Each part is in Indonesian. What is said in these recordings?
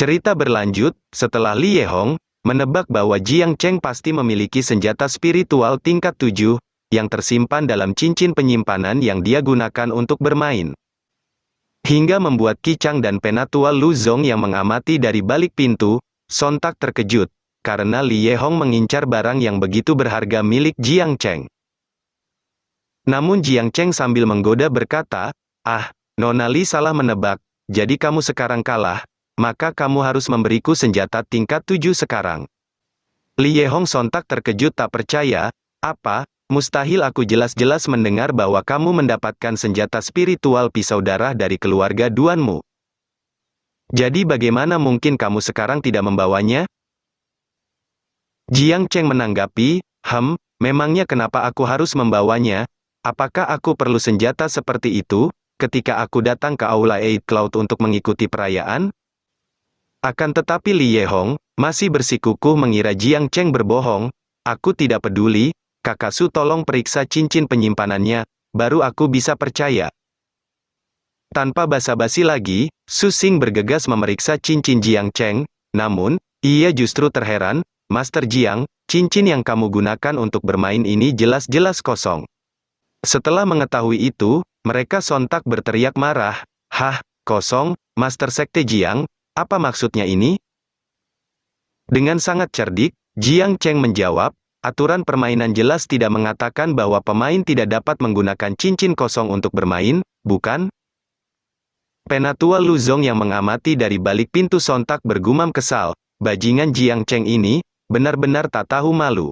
Cerita berlanjut, setelah Li Yehong menebak bahwa Jiang Cheng pasti memiliki senjata spiritual tingkat 7, yang tersimpan dalam cincin penyimpanan yang dia gunakan untuk bermain. Hingga membuat Qi Chang dan Penatua Lu Zong yang mengamati dari balik pintu, sontak terkejut, karena Li Yehong mengincar barang yang begitu berharga milik Jiang Cheng. Namun Jiang Cheng sambil menggoda berkata, Nona Li salah menebak, jadi kamu sekarang kalah, maka kamu harus memberiku senjata tingkat 7 sekarang. Li Yehong sontak terkejut tak percaya, apa? Mustahil, aku jelas-jelas mendengar bahwa kamu mendapatkan senjata spiritual pisau darah dari keluarga Duanmu. Jadi bagaimana mungkin kamu sekarang tidak membawanya? Jiang Cheng menanggapi, memangnya kenapa aku harus membawanya? Apakah aku perlu senjata seperti itu, ketika aku datang ke Aula Eight Cloud untuk mengikuti perayaan? Akan tetapi Li Yehong masih bersikukuh mengira Jiang Cheng berbohong. Aku tidak peduli, Kakak Su, tolong periksa cincin penyimpanannya, baru aku bisa percaya. Tanpa basa-basi lagi, Su Xing bergegas memeriksa cincin Jiang Cheng, namun, ia justru terheran, Master Jiang, cincin yang kamu gunakan untuk bermain ini jelas-jelas kosong. Setelah mengetahui itu, mereka sontak berteriak marah, kosong, Master Sekte Jiang? Apa maksudnya ini? Dengan sangat cerdik, Jiang Cheng menjawab, aturan permainan jelas tidak mengatakan bahwa pemain tidak dapat menggunakan cincin kosong untuk bermain, bukan? Penatua Lu Zong yang mengamati dari balik pintu sontak bergumam kesal, bajingan Jiang Cheng ini, benar-benar tak tahu malu.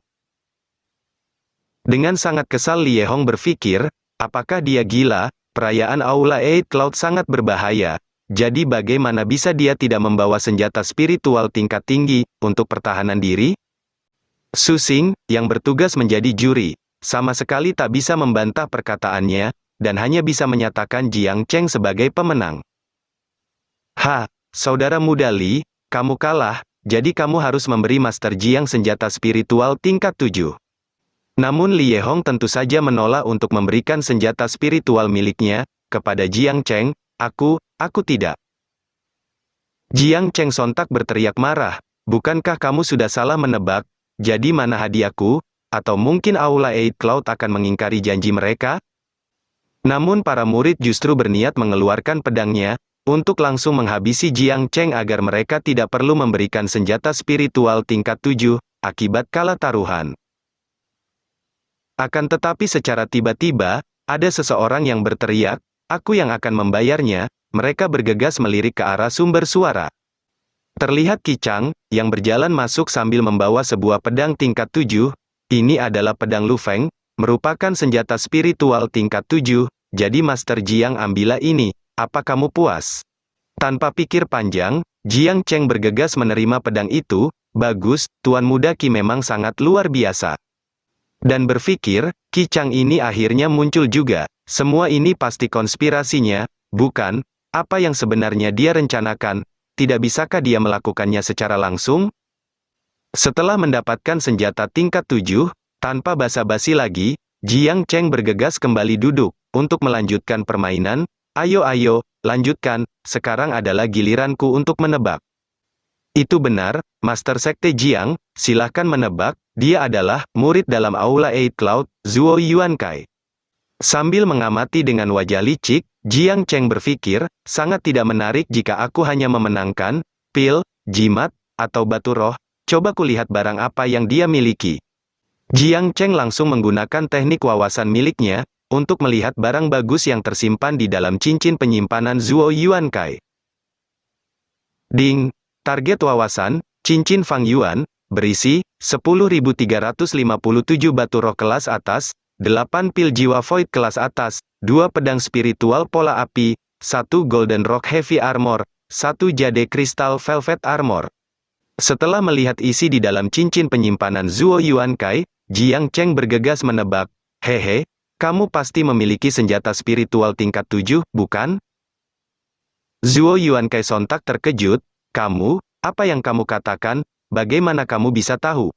Dengan sangat kesal Li Yehong berpikir, apakah dia gila? Perayaan Aula Eight Cloud sangat berbahaya. Jadi bagaimana bisa dia tidak membawa senjata spiritual tingkat tinggi, untuk pertahanan diri? Su Xing, yang bertugas menjadi juri, sama sekali tak bisa membantah perkataannya, dan hanya bisa menyatakan Jiang Cheng sebagai pemenang. Saudara muda Li, kamu kalah, jadi kamu harus memberi Master Jiang senjata spiritual tingkat 7. Namun Li Yehong tentu saja menolak untuk memberikan senjata spiritual miliknya, kepada Jiang Cheng. Aku tidak. Jiang Cheng sontak berteriak marah, bukankah kamu sudah salah menebak? Jadi mana hadiahku? Atau mungkin Aula Eight Cloud akan mengingkari janji mereka? Namun para murid justru berniat mengeluarkan pedangnya, untuk langsung menghabisi Jiang Cheng agar mereka tidak perlu memberikan senjata spiritual tingkat 7, akibat kalah taruhan. Akan tetapi secara tiba-tiba, ada seseorang yang berteriak, aku yang akan membayarnya. Mereka bergegas melirik ke arah sumber suara. Terlihat Qi Chang, yang berjalan masuk sambil membawa sebuah pedang tingkat 7, ini adalah pedang Lu Feng, merupakan senjata spiritual tingkat 7, jadi Master Jiang ambillah ini, apa kamu puas? Tanpa pikir panjang, Jiang Cheng bergegas menerima pedang itu, bagus, Tuan Muda Qi memang sangat luar biasa. Dan berpikir, Qi Chang ini akhirnya muncul juga, semua ini pasti konspirasinya, bukan? Apa yang sebenarnya dia rencanakan? Tidak bisakah dia melakukannya secara langsung? Setelah mendapatkan senjata tingkat 7, tanpa basa-basi lagi, Jiang Cheng bergegas kembali duduk, untuk melanjutkan permainan. Ayo, lanjutkan, sekarang adalah giliranku untuk menebak. Itu benar, Master Sekte Jiang, silahkan menebak, dia adalah murid dalam Aula Eight Cloud, Zuo Yuankai. Sambil mengamati dengan wajah licik, Jiang Cheng berpikir, sangat tidak menarik jika aku hanya memenangkan pil, jimat, atau batu roh. Coba kulihat barang apa yang dia miliki. Jiang Cheng langsung menggunakan teknik wawasan miliknya, untuk melihat barang bagus yang tersimpan di dalam cincin penyimpanan Zuo Yuankai. Ding! Target wawasan, cincin Fang Yuan, berisi 10.357 batu roh kelas atas, 8 pil jiwa void kelas atas, 2 pedang spiritual pola api, 1 golden rock heavy armor, 1 jade crystal velvet armor. Setelah melihat isi di dalam cincin penyimpanan Zuo Yuankai, Jiang Cheng bergegas menebak, hehe, kamu pasti memiliki senjata spiritual tingkat 7, bukan? Zuo Yuankai sontak terkejut, kamu, apa yang kamu katakan, bagaimana kamu bisa tahu?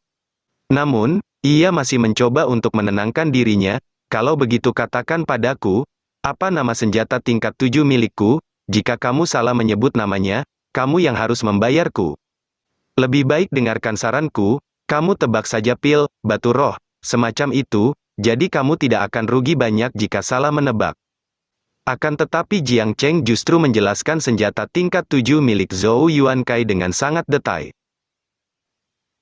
Namun, ia masih mencoba untuk menenangkan dirinya, kalau begitu katakan padaku, apa nama senjata tingkat 7 milikku, jika kamu salah menyebut namanya, kamu yang harus membayarku. Lebih baik dengarkan saranku, kamu tebak saja pil, batu roh, semacam itu, jadi kamu tidak akan rugi banyak jika salah menebak. Akan tetapi Jiang Cheng justru menjelaskan senjata tingkat 7 milik Zhou Yuankai dengan sangat detail.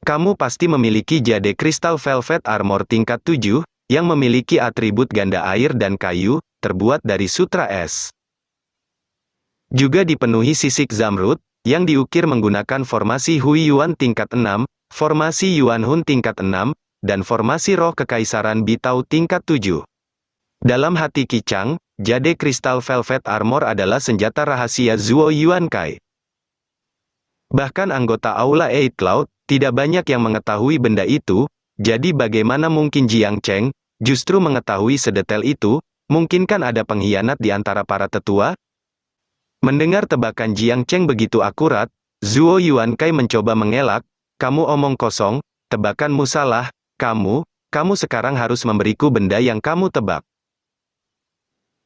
Kamu pasti memiliki jade Crystal Velvet Armor tingkat 7, yang memiliki atribut ganda air dan kayu, terbuat dari sutra es. Juga dipenuhi sisik zamrud, yang diukir menggunakan formasi Hui Yuan tingkat 6, formasi Yuan Hun tingkat 6, dan formasi roh kekaisaran Bitao tingkat 7. Dalam hati Qichang, jade Crystal Velvet Armor adalah senjata rahasia Zhuo Yuankai. Bahkan anggota Aula Eight Cloud, tidak banyak yang mengetahui benda itu, jadi bagaimana mungkin Jiang Cheng, justru mengetahui sedetail itu, mungkinkah ada pengkhianat di antara para tetua? Mendengar tebakan Jiang Cheng begitu akurat, Zhuo Yuankai mencoba mengelak, kamu omong kosong, tebakanmu salah, kamu sekarang harus memberiku benda yang kamu tebak.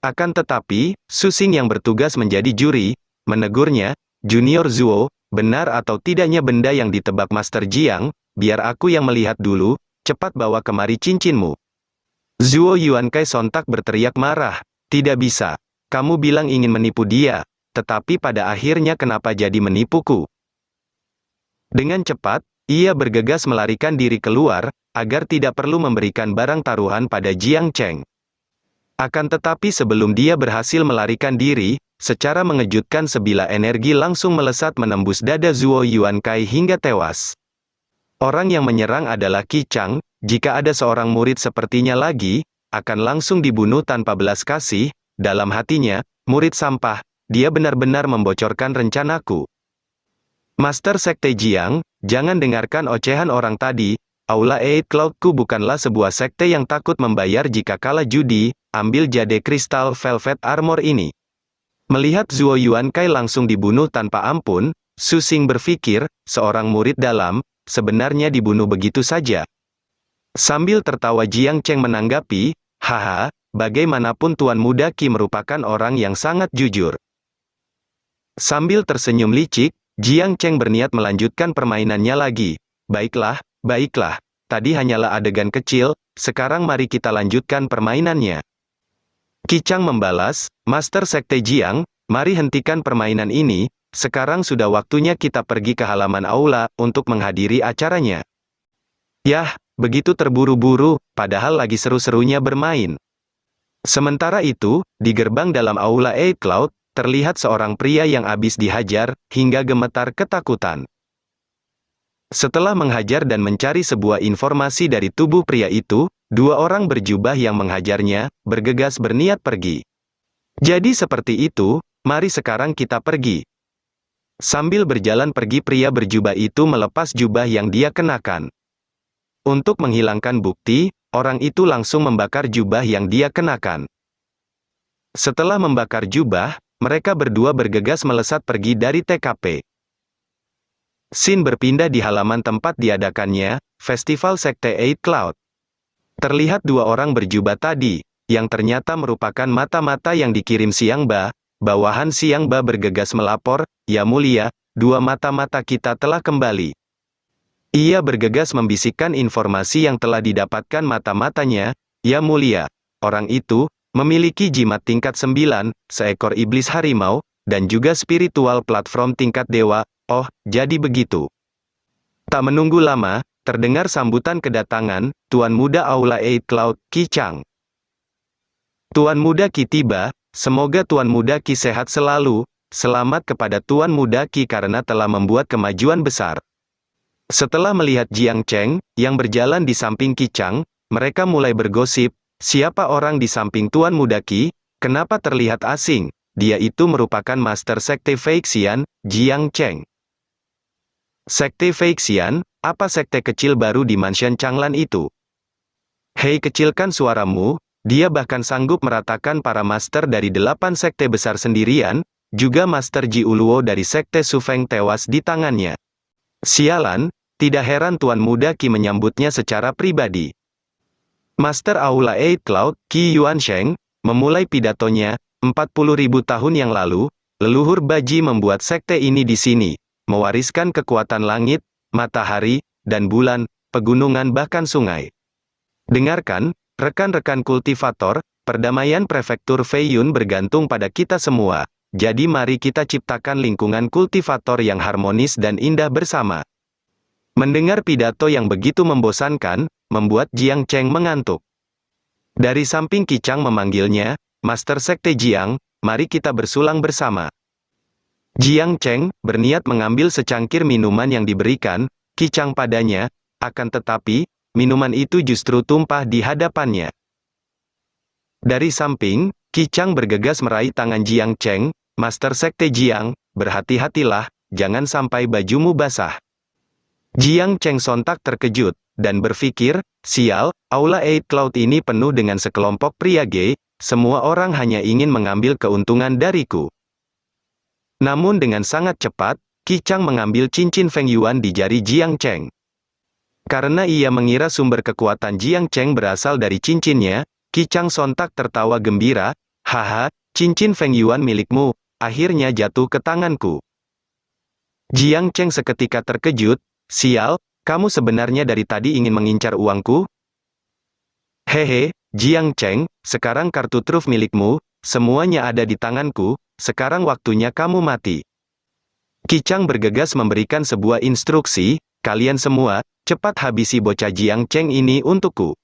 Akan tetapi, Su Xing yang bertugas menjadi juri, menegurnya, Junior Zhuo, benar atau tidaknya benda yang ditebak Master Jiang, biar aku yang melihat dulu, cepat bawa kemari cincinmu. Zhuo Yuankai sontak berteriak marah, tidak bisa, kamu bilang ingin menipu dia, tetapi pada akhirnya kenapa jadi menipuku? Dengan cepat, ia bergegas melarikan diri keluar, agar tidak perlu memberikan barang taruhan pada Jiang Cheng. Akan tetapi sebelum dia berhasil melarikan diri, secara mengejutkan sebilah energi langsung melesat menembus dada Zhuo Yuankai hingga tewas. Orang yang menyerang adalah Qichang, jika ada seorang murid sepertinya lagi, akan langsung dibunuh tanpa belas kasih, dalam hatinya, murid sampah, dia benar-benar membocorkan rencanaku. Master Sekte Jiang, jangan dengarkan ocehan orang tadi, Aula Eight Cloudku bukanlah sebuah sekte yang takut membayar jika kalah judi, ambil jade Crystal Velvet Armor ini. Melihat Zhuo Yuankai langsung dibunuh tanpa ampun, Su Xing berpikir, seorang murid dalam, sebenarnya dibunuh begitu saja. Sambil tertawa Jiang Cheng menanggapi, haha, bagaimanapun Tuan Muda Qi merupakan orang yang sangat jujur. Sambil tersenyum licik, Jiang Cheng berniat melanjutkan permainannya lagi. Baiklah, tadi hanyalah adegan kecil, sekarang mari kita lanjutkan permainannya. Qichang membalas, Master Sekte Jiang, mari hentikan permainan ini, sekarang sudah waktunya kita pergi ke halaman aula, untuk menghadiri acaranya. Yah, begitu terburu-buru, padahal lagi seru-serunya bermain. Sementara itu, di gerbang dalam aula Eight Cloud, terlihat seorang pria yang habis dihajar, hingga gemetar ketakutan. Setelah menghajar dan mencari sebuah informasi dari tubuh pria itu, dua orang berjubah yang menghajarnya, bergegas berniat pergi. Jadi seperti itu, mari sekarang kita pergi. Sambil berjalan pergi pria berjubah itu melepas jubah yang dia kenakan. Untuk menghilangkan bukti, orang itu langsung membakar jubah yang dia kenakan. Setelah membakar jubah, mereka berdua bergegas melesat pergi dari TKP. Scene berpindah di halaman tempat diadakannya, Festival Sekte Eight Cloud. Terlihat dua orang berjubah tadi, yang ternyata merupakan mata-mata yang dikirim Xiang Ba. Bawahan Xiang Ba bergegas melapor, Ya Mulia, dua mata-mata kita telah kembali. Ia bergegas membisikkan informasi yang telah didapatkan mata-matanya, Ya Mulia, orang itu, memiliki jimat tingkat 9, seekor iblis harimau, dan juga spiritual platform tingkat dewa. Oh, jadi begitu. Tak menunggu lama, terdengar sambutan kedatangan, Tuan Muda Aula Eight Cloud, Qichang. Tuan Muda Qi tiba, semoga Tuan Muda Qi sehat selalu, selamat kepada Tuan Muda Qi karena telah membuat kemajuan besar. Setelah melihat Jiang Cheng, yang berjalan di samping Qichang, mereka mulai bergosip, siapa orang di samping Tuan Muda Qi, kenapa terlihat asing, dia itu merupakan Master Sekte Feixian, Jiang Cheng. Sekte Feixian, apa sekte kecil baru di Mansion Changlan itu? Hei, kecilkan suaramu, dia bahkan sanggup meratakan para master dari 8 sekte besar sendirian, juga Master Ji Uluo dari sekte Sufeng tewas di tangannya. Sialan, tidak heran Tuan Muda Qi menyambutnya secara pribadi. Master Aula Eight Cloud, Qi Yuansheng, memulai pidatonya, 40.000 tahun yang lalu, leluhur Baji membuat sekte ini di sini, mewariskan kekuatan langit, matahari, dan bulan, pegunungan bahkan sungai. Dengarkan, rekan-rekan kultivator, perdamaian prefektur Feiyun bergantung pada kita semua. Jadi mari kita ciptakan lingkungan kultivator yang harmonis dan indah bersama. Mendengar pidato yang begitu membosankan, membuat Jiang Cheng mengantuk. Dari samping Qi Chang memanggilnya, Master Sekte Jiang, mari kita bersulang bersama. Jiang Cheng berniat mengambil secangkir minuman yang diberikan Qi Chang padanya, akan tetapi, minuman itu justru tumpah di hadapannya. Dari samping, Qi Chang bergegas meraih tangan Jiang Cheng, Master Sekte Jiang, berhati-hatilah, jangan sampai bajumu basah. Jiang Cheng sontak terkejut, dan berpikir, sial, Aula Eight Cloud ini penuh dengan sekelompok pria gay, semua orang hanya ingin mengambil keuntungan dariku. Namun dengan sangat cepat, Qi Chang mengambil cincin Feng Yuan di jari Jiang Cheng. Karena ia mengira sumber kekuatan Jiang Cheng berasal dari cincinnya, Qi Chang sontak tertawa gembira, haha, cincin Feng Yuan milikmu, akhirnya jatuh ke tanganku. Jiang Cheng seketika terkejut, sial, kamu sebenarnya dari tadi ingin mengincar uangku? Hehe, Jiang Cheng, sekarang kartu truf milikmu, semuanya ada di tanganku, sekarang waktunya kamu mati. Qi Chang bergegas memberikan sebuah instruksi, kalian semua, cepat habisi bocah Jiang Cheng ini untukku.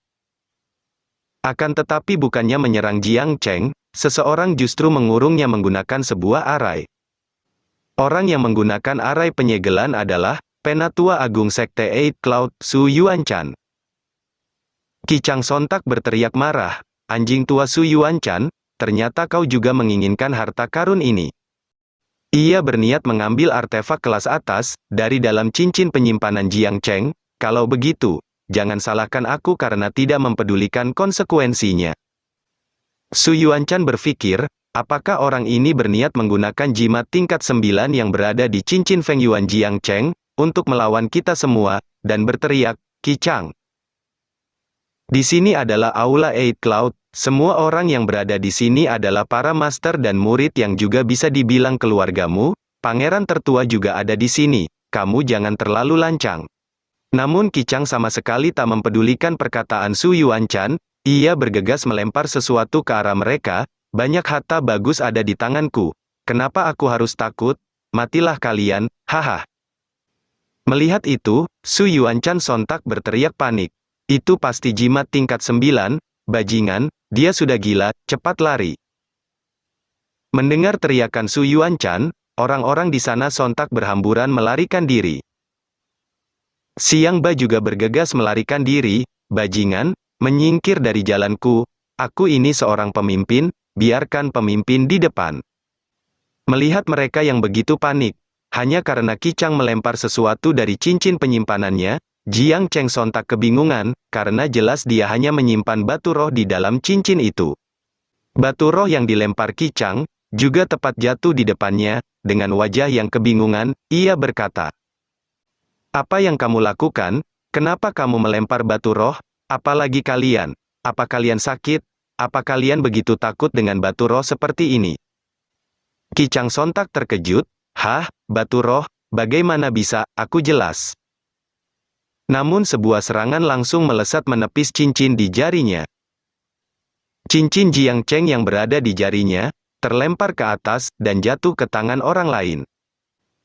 Akan tetapi bukannya menyerang Jiang Cheng, seseorang justru mengurungnya menggunakan sebuah arai. Orang yang menggunakan arai penyegelan adalah Penatua Agung Sekte Eight Cloud, Su Yuanchan. Qi Chang sontak berteriak marah, anjing tua Su Yuanchan, ternyata kau juga menginginkan harta karun ini. Ia berniat mengambil artefak kelas atas, dari dalam cincin penyimpanan Jiang Cheng, kalau begitu, jangan salahkan aku karena tidak mempedulikan konsekuensinya. Su Yuanchan berpikir, apakah orang ini berniat menggunakan jimat tingkat 9 yang berada di cincin Feng Yuan Jiang Cheng, untuk melawan kita semua, dan berteriak, Qi Chang. Di sini adalah Aula Eight Cloud, semua orang yang berada di sini adalah para master dan murid yang juga bisa dibilang keluargamu, pangeran tertua juga ada di sini, kamu jangan terlalu lancang. Namun Qi Chang sama sekali tak mempedulikan perkataan Su Yuanchan, ia bergegas melempar sesuatu ke arah mereka, banyak harta bagus ada di tanganku, kenapa aku harus takut, matilah kalian, haha. Melihat itu, Su Yuanchan sontak berteriak panik. Itu pasti jimat tingkat 9, bajingan, dia sudah gila, cepat lari. Mendengar teriakan Su Yuanchan, orang-orang di sana sontak berhamburan melarikan diri. Xiang Ba juga bergegas melarikan diri, bajingan, menyingkir dari jalanku, aku ini seorang pemimpin, biarkan pemimpin di depan. Melihat mereka yang begitu panik, hanya karena Qi Chang melempar sesuatu dari cincin penyimpanannya, Jiang Cheng sontak kebingungan, karena jelas dia hanya menyimpan batu roh di dalam cincin itu. Batu roh yang dilempar Qi Chang, juga tepat jatuh di depannya, dengan wajah yang kebingungan, ia berkata, apa yang kamu lakukan? Kenapa kamu melempar batu roh? Apalagi kalian? Apa kalian sakit? Apa kalian begitu takut dengan batu roh seperti ini? Qi Chang sontak terkejut, hah, batu roh, bagaimana bisa, aku jelas. Namun sebuah serangan langsung melesat menepis cincin di jarinya. Cincin Jiang Cheng yang berada di jarinya, terlempar ke atas, dan jatuh ke tangan orang lain.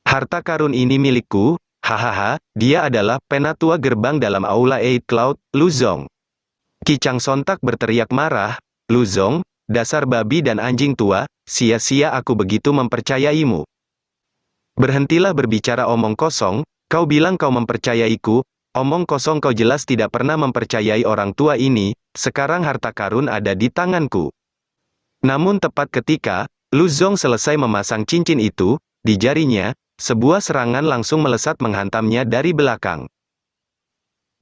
Harta karun ini milikku, hahaha, dia adalah penatua gerbang dalam Aula Eight Cloud, Lu Zong. Qi Chang sontak berteriak marah, Lu Zong, dasar babi dan anjing tua, sia-sia aku begitu mempercayaimu. Berhentilah berbicara omong kosong, kau bilang kau mempercayaiku, omong kosong kau jelas tidak pernah mempercayai orang tua ini, sekarang harta karun ada di tanganku. Namun tepat ketika, Lu Zong selesai memasang cincin itu, di jarinya, sebuah serangan langsung melesat menghantamnya dari belakang.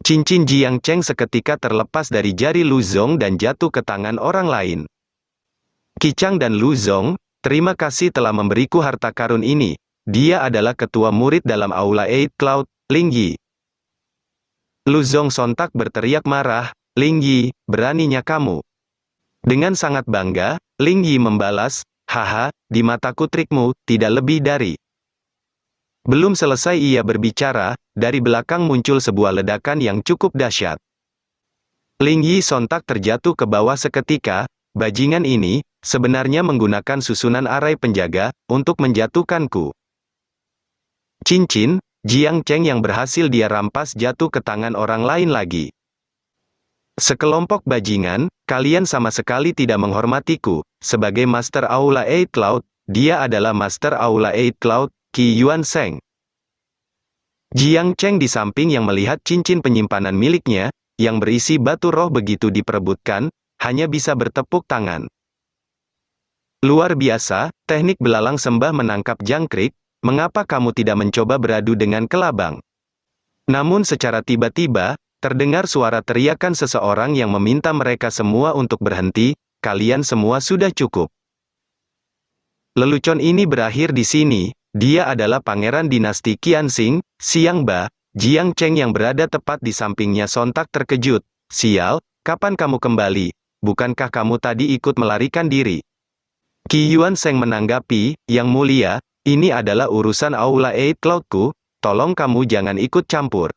Cincin Jiang Cheng seketika terlepas dari jari Lu Zong dan jatuh ke tangan orang lain. Qi Chang dan Lu Zong, terima kasih telah memberiku harta karun ini. Dia adalah ketua murid dalam Aula Eight Cloud, Ling Yi. Lu Zong sontak berteriak marah, Ling Yi, beraninya kamu. Dengan sangat bangga, Ling Yi membalas, Haha, di mataku trikmu, tidak lebih dari. Belum selesai ia berbicara, dari belakang muncul sebuah ledakan yang cukup dahsyat. Ling Yi sontak terjatuh ke bawah seketika. Bajingan ini, sebenarnya menggunakan susunan arai penjaga, untuk menjatuhkanku. Cincin, Jiang Cheng yang berhasil dia rampas jatuh ke tangan orang lain lagi. Sekelompok bajingan, kalian sama sekali tidak menghormatiku. Sebagai Master Aula Eight Cloud, dia adalah Master Aula Eight Cloud, Qi Yuan Sheng. Jiang Cheng di samping yang melihat cincin penyimpanan miliknya, yang berisi batu roh begitu diperebutkan, hanya bisa bertepuk tangan. Luar biasa, teknik belalang sembah menangkap jangkrik, mengapa kamu tidak mencoba beradu dengan kelabang? Namun secara tiba-tiba, terdengar suara teriakan seseorang yang meminta mereka semua untuk berhenti, kalian semua sudah cukup. Lelucon ini berakhir di sini, dia adalah pangeran dinasti Qianxing, Xiang Ba. Jiang Cheng yang berada tepat di sampingnya sontak terkejut. Sial, kapan kamu kembali? Bukankah kamu tadi ikut melarikan diri? Qi Yuan Sheng menanggapi, Yang Mulia, ini adalah urusan Aula Eight Cloudku, tolong kamu jangan ikut campur.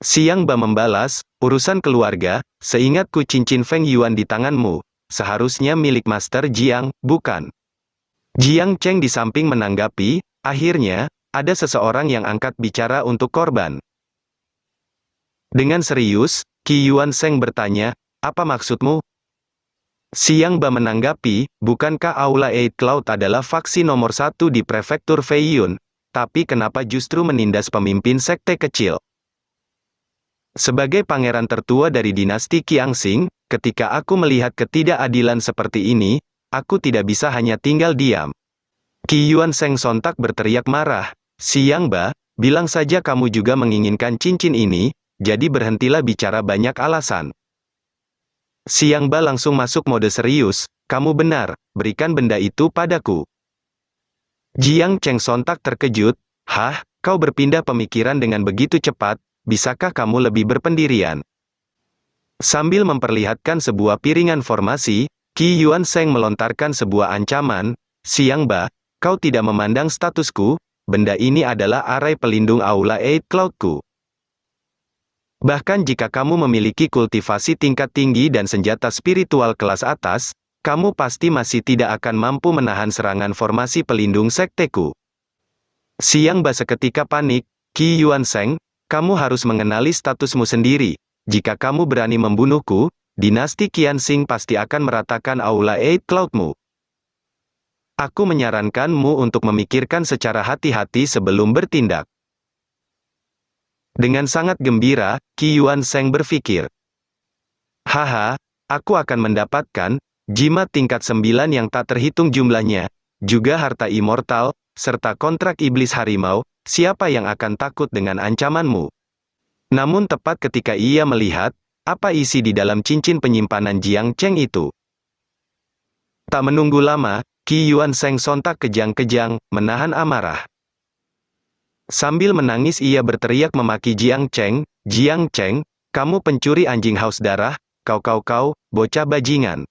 Xiang Ba membalas, urusan keluarga, seingatku cincin Feng Yuan di tanganmu, seharusnya milik Master Jiang, bukan? Jiang Cheng di samping menanggapi, akhirnya, ada seseorang yang angkat bicara untuk korban. Dengan serius, Qi Yuan Sheng bertanya, apa maksudmu? Xiang Ba menanggapi, bukankah Aula Eight Cloud adalah faksi nomor 1 di prefektur Feiyun, tapi kenapa justru menindas pemimpin sekte kecil? Sebagai pangeran tertua dari dinasti Qianxing, ketika aku melihat ketidakadilan seperti ini, aku tidak bisa hanya tinggal diam. Qi Yuan Sheng sontak berteriak marah, Xiang Ba, bilang saja kamu juga menginginkan cincin ini, jadi berhentilah bicara banyak alasan. Xiang Ba langsung masuk mode serius, kamu benar, berikan benda itu padaku. Jiang Cheng sontak terkejut, hah, kau berpindah pemikiran dengan begitu cepat, bisakah kamu lebih berpendirian? Sambil memperlihatkan sebuah piringan formasi, Qi Yuan Sheng melontarkan sebuah ancaman, Xiang Ba, kau tidak memandang statusku, benda ini adalah arai pelindung Aula Eight Cloudku. Bahkan jika kamu memiliki kultivasi tingkat tinggi dan senjata spiritual kelas atas, kamu pasti masih tidak akan mampu menahan serangan formasi pelindung sekteku. Xiang Ba seketika panik, Qi Yuan Sheng, kamu harus mengenali statusmu sendiri. Jika kamu berani membunuhku, dinasti Qianxing pasti akan meratakan Aula Eight Cloudmu. Aku menyarankanmu untuk memikirkan secara hati-hati sebelum bertindak. Dengan sangat gembira, Qi Yuan Sheng berpikir. Haha, aku akan mendapatkan jimat tingkat 9 yang tak terhitung jumlahnya, juga harta immortal, serta kontrak iblis harimau. Siapa yang akan takut dengan ancamanmu? Namun tepat ketika ia melihat, apa isi di dalam cincin penyimpanan Jiang Cheng itu? Tak menunggu lama, Qi Yuan Sheng sontak kejang-kejang, menahan amarah. Sambil menangis ia berteriak memaki Jiang Cheng, Jiang Cheng, kamu pencuri anjing haus darah, kau, bocah bajingan.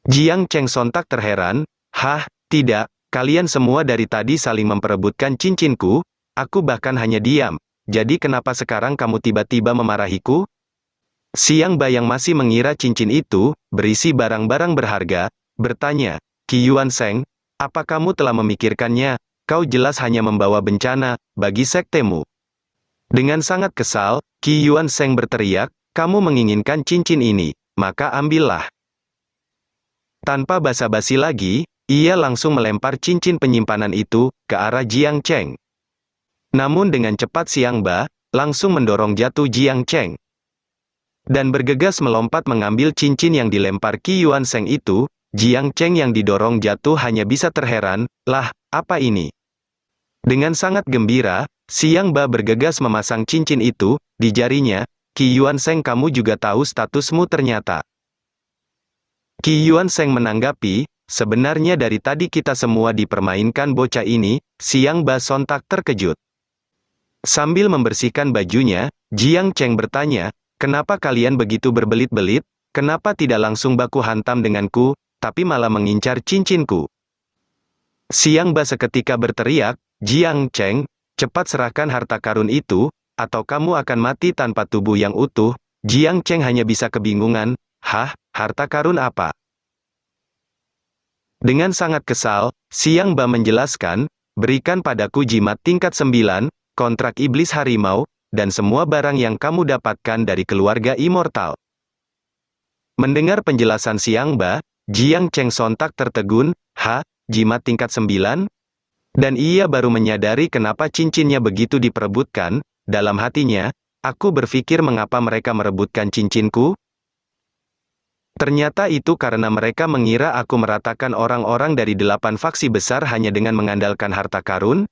Jiang Cheng sontak terheran, hah, tidak. Kalian semua dari tadi saling memperebutkan cincinku, aku bahkan hanya diam, jadi kenapa sekarang kamu tiba-tiba memarahiku? Xiang Ba yang masih mengira cincin itu, berisi barang-barang berharga, bertanya, Qi Yuan Sheng, apa kamu telah memikirkannya? Kau jelas hanya membawa bencana, bagi sektemu. Dengan sangat kesal, Qi Yuan Sheng berteriak, kamu menginginkan cincin ini, maka ambillah. Tanpa basa-basi lagi, ia langsung melempar cincin penyimpanan itu, ke arah Jiang Cheng. Namun dengan cepat Xiang Ba, langsung mendorong jatuh Jiang Cheng. Dan bergegas melompat mengambil cincin yang dilempar Qi Yuan Sheng itu, Jiang Cheng yang didorong jatuh hanya bisa terheran, lah, apa ini? Dengan sangat gembira, Xiang Ba bergegas memasang cincin itu, di jarinya, Qi Yuan Sheng kamu juga tahu statusmu ternyata. Qi Yuan Sheng menanggapi, sebenarnya dari tadi kita semua dipermainkan bocah ini, Xiang Ba sontak terkejut. Sambil membersihkan bajunya, Jiang Cheng bertanya, kenapa kalian begitu berbelit-belit, kenapa tidak langsung baku hantam denganku, tapi malah mengincar cincinku. Xiang Ba seketika berteriak, Jiang Cheng, cepat serahkan harta karun itu, atau kamu akan mati tanpa tubuh yang utuh. Jiang Cheng hanya bisa kebingungan, hah, harta karun apa? Dengan sangat kesal, Xiang Ba menjelaskan, berikan padaku jimat tingkat 9, kontrak iblis harimau, dan semua barang yang kamu dapatkan dari keluarga immortal. Mendengar penjelasan Xiang Ba, Jiang Cheng sontak tertegun, jimat tingkat 9? Dan ia baru menyadari kenapa cincinnya begitu diperebutkan. Dalam hatinya, aku berpikir mengapa mereka merebutkan cincinku? Ternyata itu karena mereka mengira aku meratakan orang-orang dari 8 faksi besar hanya dengan mengandalkan harta karun.